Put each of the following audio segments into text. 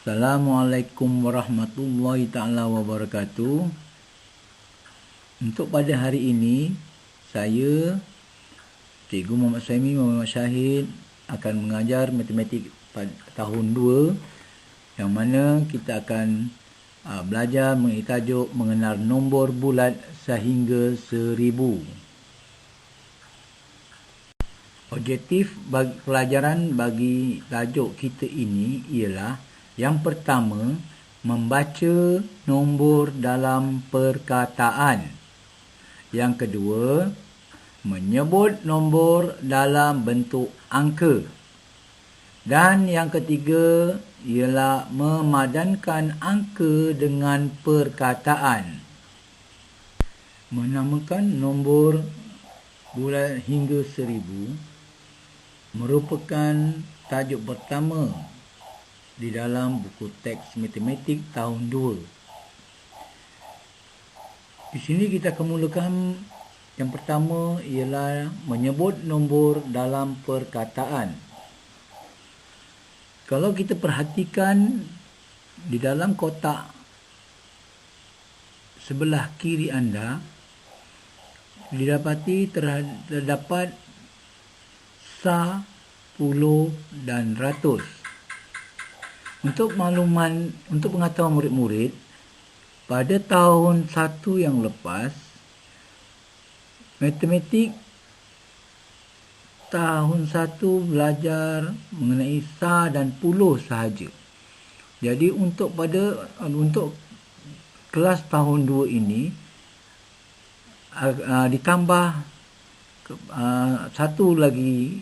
Assalamualaikum warahmatullahi ta'ala wabarakatuh. Untuk pada hari ini, saya, Cikgu Muhammad Suhaimi Muhammad Syahid akan mengajar matematik tahun 2, yang mana kita akan belajar mengenai tajuk mengenal nombor bulat sehingga 1000. Objektif pelajaran bagi tajuk kita ini ialah yang pertama, membaca nombor dalam perkataan. Yang kedua, menyebut nombor dalam bentuk angka. Dan yang ketiga ialah memadankan angka dengan perkataan. Menamakan nombor bulat hingga 1000 merupakan tajuk pertama di dalam buku teks matematik tahun 2. Di sini kita akan mulakan yang pertama ialah menyebut nombor dalam perkataan. Kalau kita perhatikan di dalam kotak sebelah kiri anda, didapati terdapat sa, puluh dan ratus. Untuk makluman, untuk pengetahuan murid-murid, pada tahun 1 yang lepas, matematik tahun 1 belajar mengenai sa dan puluh sahaja. Jadi untuk kelas tahun 2 ini, ditambah satu lagi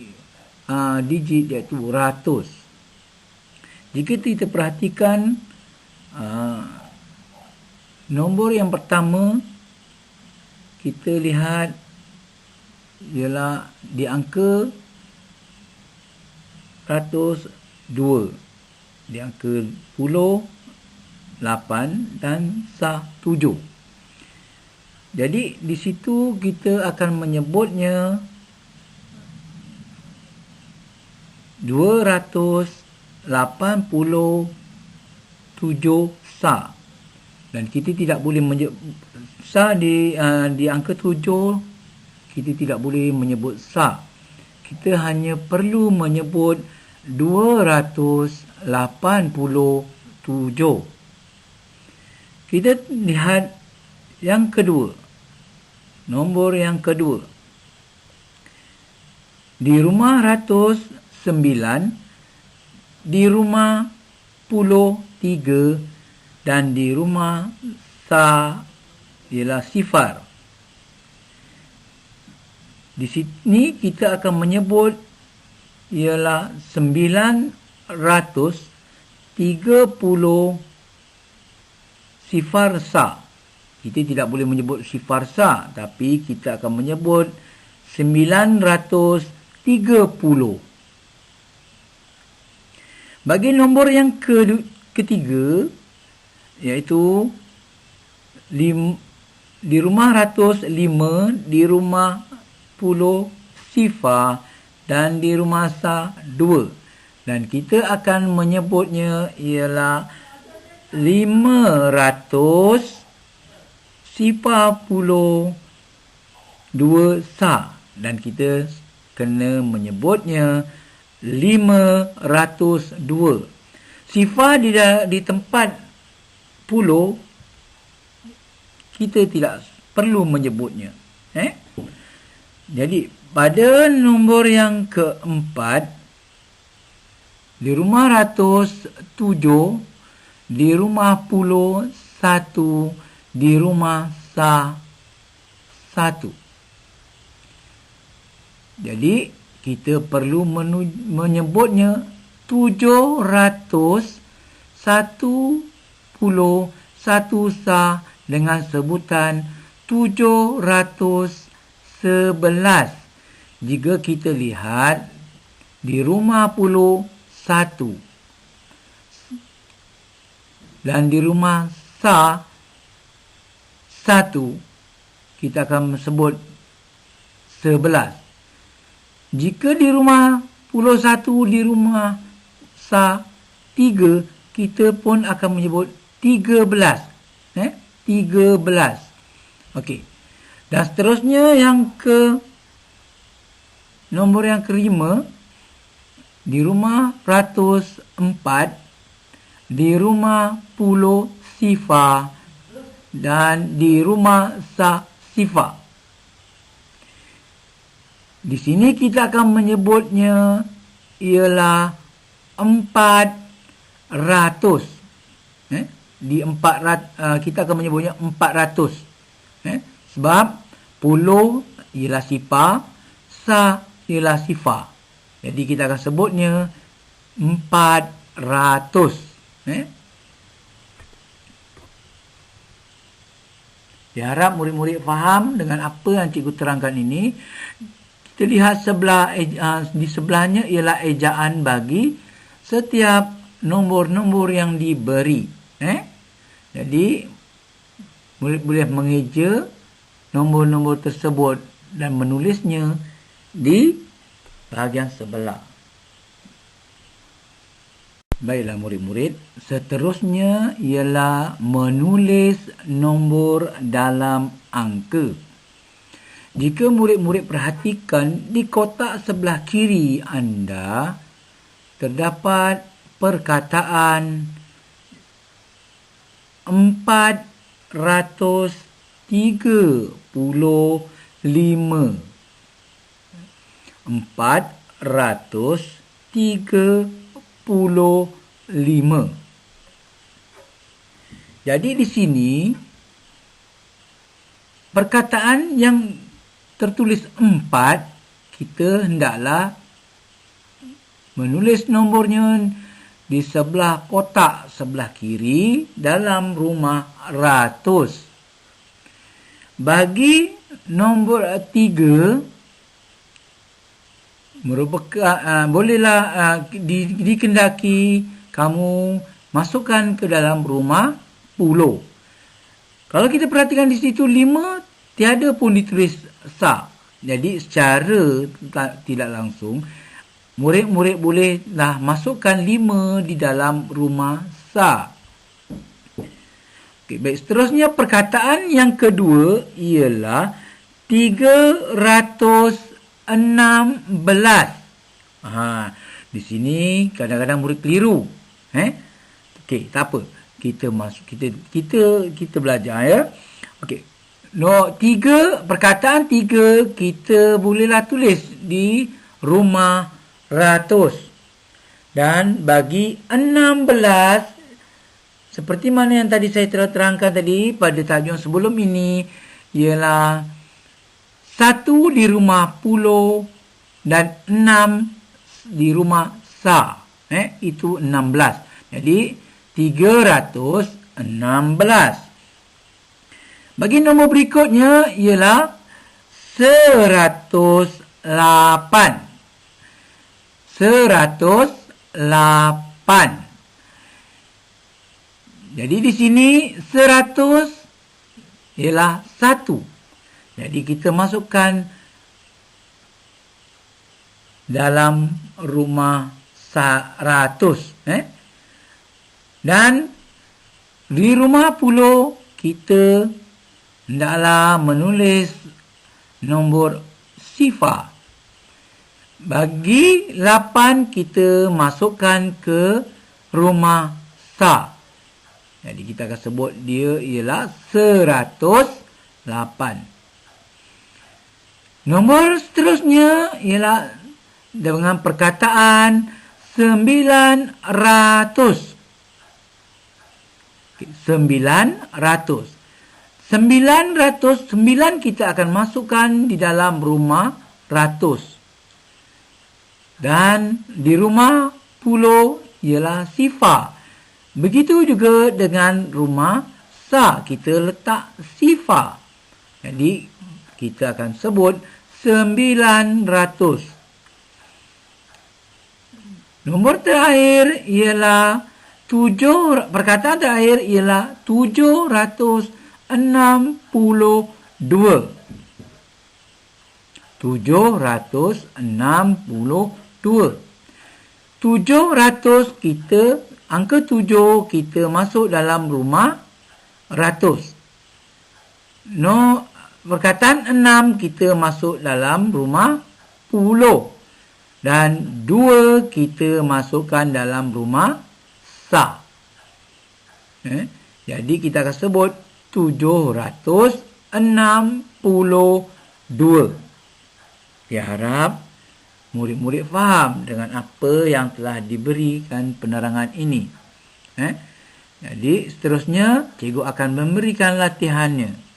digit, iaitu ratus. Jika kita perhatikan nombor yang pertama, kita lihat ialah di angka 102, di angka 10, 8 dan 7. Jadi di situ kita akan menyebutnya 287 sa, dan kita tidak boleh menyebut sa di angka 7. Kita tidak boleh menyebut sa. Kita hanya perlu menyebut 287. Kita lihat yang kedua, nombor yang kedua. Di rumah ratus 9, di rumah puluh 3 dan di rumah sa ialah sifar. Di sini kita akan menyebut ialah 930 sifar sa. Kita tidak boleh menyebut sifar sa, tapi kita akan menyebut 930. Bagi nombor yang ketiga, iaitu di rumah ratus 5, di rumah puluh sifar dan di rumah sa 2. Dan kita akan menyebutnya ialah 500 sifar puluh 2 sa. Dan kita kena menyebutnya 502. Sifar di tempat puluh, kita tidak perlu menyebutnya. Jadi pada nombor yang keempat, di rumah ratus 7, di rumah puluh 1, di rumah sa 1. Jadi kita perlu menyebutnya 711 sa dengan sebutan 711. Jika kita lihat di rumah puluh 1 dan di rumah sa 1, kita akan sebut 11. Jika di rumah puluh 1, di rumah sa 3, kita pun akan menyebut 13. 13. Okey. Dan seterusnya nombor yang kelima, di rumah ratus 4, di rumah puluh sifar, dan di rumah sa sifar. Di sini kita akan menyebutnya ialah 400. Kita akan menyebutnya 400. Sebab puluh ialah sifar, sa ialah sifar. Jadi kita akan sebutnya 400. Saya harap murid-murid faham dengan apa yang cikgu terangkan ini. Kita lihat di sebelahnya ialah ejaan bagi setiap nombor-nombor yang diberi. Jadi murid boleh mengeja nombor-nombor tersebut dan menulisnya di bahagian sebelah. Baiklah murid-murid, seterusnya ialah menulis nombor dalam angka. Jika murid-murid perhatikan, di kotak sebelah kiri anda terdapat perkataan 435. 435. Jadi di sini perkataan yang tertulis 4, kita hendaklah menulis nombornya di sebelah kotak sebelah kiri dalam rumah ratus. Bagi nombor 3 merupakan bolehlah dikendaki kamu masukkan ke dalam rumah puluh. Kalau kita perhatikan di situ 5 tiada pun ditulis sa. Jadi secara tidak langsung murid-murid bolehlah masukkan 5 di dalam rumah sa. Okey, baik, seterusnya perkataan yang kedua ialah 316. Di sini kadang-kadang murid keliru. Okey, tak apa. Kita belajar ya. Okey. Perkataan 3 kita bolehlah tulis di rumah ratus. Dan bagi 16, seperti mana yang tadi saya telah terangkan tadi pada tajuk sebelum ini, ialah 1 di rumah puluh dan 6 di rumah sa. Itu 16. Jadi 316. Bagi nombor berikutnya ialah 108. 108. Jadi di sini 100 ialah 1. Jadi kita masukkan dalam rumah 100. Dan di rumah puluh kita hendaklah menulis nombor sifar. Bagi 8 kita masukkan ke rumah sa. Jadi kita akan sebut dia ialah 108. Nombor seterusnya ialah dengan perkataan 900. 900 kita akan masukkan di dalam rumah ratus. Dan di rumah puluh ialah sifar. Begitu juga dengan rumah sa, kita letak sifar. Jadi kita akan sebut 900. Nombor terakhir ialah perkataan terakhir ialah 762. 762. 700 kita angka 7 kita masuk dalam rumah ratus. Perkataan 6 kita masuk dalam rumah puluh. Dan 2 kita masukkan dalam rumah sa. Jadi kita akan sebut 762. Saya harap murid-murid faham dengan apa yang telah diberikan penerangan ini. Jadi seterusnya cikgu akan memberikan latihannya.